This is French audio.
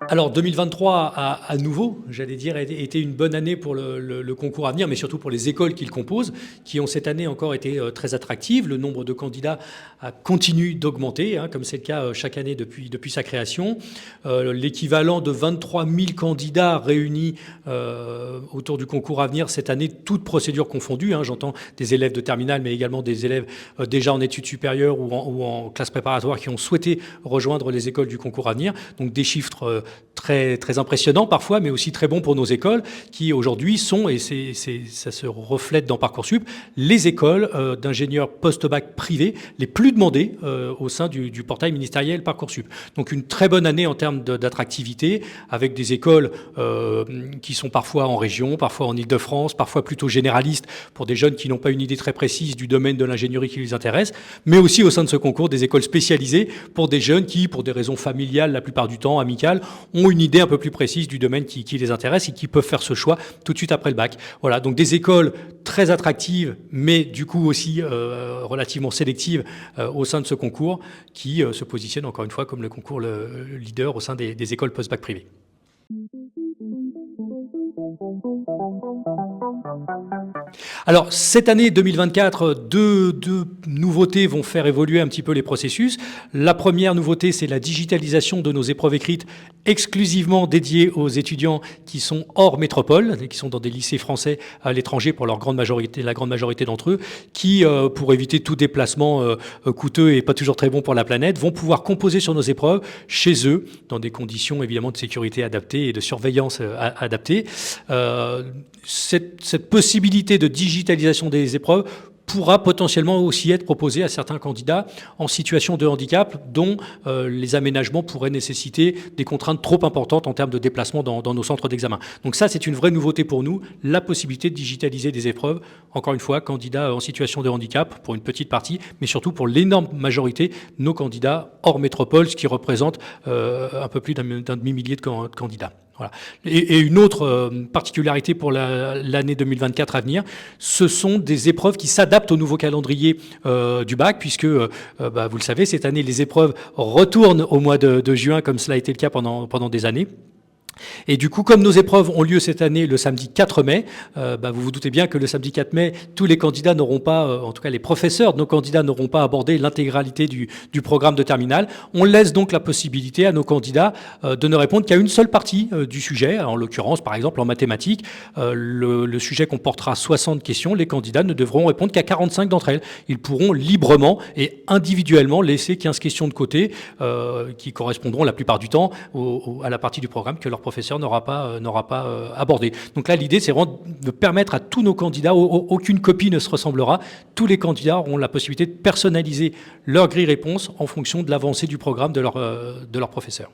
Alors 2023 a à nouveau, j'allais dire, été une bonne année pour le concours à venir, mais surtout pour les écoles qui le composent, qui ont cette année encore été très attractives. Le nombre de candidats continue d'augmenter, hein, comme c'est le cas chaque année depuis sa création. L'équivalent de 23 000 candidats réunis autour du concours à venir cette année, toutes procédures confondues. Hein, j'entends des élèves de terminale, mais également des élèves déjà en études supérieures ou en classe préparatoire qui ont souhaité rejoindre les écoles du concours à venir. Donc des chiffres très, très impressionnants parfois, mais aussi très bons pour nos écoles qui aujourd'hui sont, et ça se reflète dans Parcoursup, les écoles d'ingénieurs post-bac privés les plus demandées au sein du portail ministériel Parcoursup. Donc une très bonne année en termes d'attractivité, avec des écoles qui sont parfois en région, parfois en Île-de-France, parfois plutôt généralistes pour des jeunes qui n'ont pas une idée très précise du domaine de l'ingénierie qui les intéresse, mais aussi au sein de ce concours des écoles spécialisées pour des jeunes qui, pour des raisons familiales la plupart du temps, amicales, ont une idée un peu plus précise du domaine qui les intéresse et qui peuvent faire ce choix tout de suite après le bac. Voilà, donc des écoles très attractives, mais du coup aussi relativement sélectives au sein de ce concours, qui se positionne encore une fois comme le concours leader au sein des écoles post-bac privées. Alors, cette année 2024, deux nouveautés vont faire évoluer un petit peu les processus. La première nouveauté, c'est la digitalisation de nos épreuves écrites exclusivement dédiées aux étudiants qui sont hors métropole, qui sont dans des lycées français à l'étranger pour la grande majorité d'entre eux, qui, pour éviter tout déplacement coûteux et pas toujours très bon pour la planète, vont pouvoir composer sur nos épreuves chez eux, dans des conditions évidemment de sécurité adaptées et de surveillance adaptées. Cette possibilité de digitalisation des épreuves pourra potentiellement aussi être proposée à certains candidats en situation de handicap dont les aménagements pourraient nécessiter des contraintes trop importantes en termes de déplacement dans nos centres d'examen. Donc ça, c'est une vraie nouveauté pour nous, la possibilité de digitaliser des épreuves, encore une fois, candidats en situation de handicap pour une petite partie, mais surtout pour l'énorme majorité, nos candidats hors métropole, ce qui représente un peu plus d'un demi-millier de candidats. Voilà. Et une autre particularité pour l'année 2024 à venir, ce sont des épreuves qui s'adaptent au nouveau calendrier du bac, puisque, vous le savez, cette année, les épreuves retournent au mois de juin, comme cela a été le cas pendant des années. Et du coup, comme nos épreuves ont lieu cette année le samedi 4 mai, vous vous doutez bien que le samedi 4 mai, tous les candidats n'auront pas, en tout cas les professeurs de nos candidats n'auront pas abordé l'intégralité du programme de terminale. On laisse donc la possibilité à nos candidats de ne répondre qu'à une seule partie du sujet. En l'occurrence, par exemple, en mathématiques, le sujet comportera 60 questions. Les candidats ne devront répondre qu'à 45 d'entre elles. Ils pourront librement et individuellement laisser 15 questions de côté qui correspondront la plupart du temps à la partie du programme que leur professeur n'aura pas abordé. Donc là, l'idée, c'est vraiment de permettre à tous nos candidats, aucune copie ne se ressemblera, tous les candidats auront la possibilité de personnaliser leur grille réponse en fonction de l'avancée du programme de leur professeur.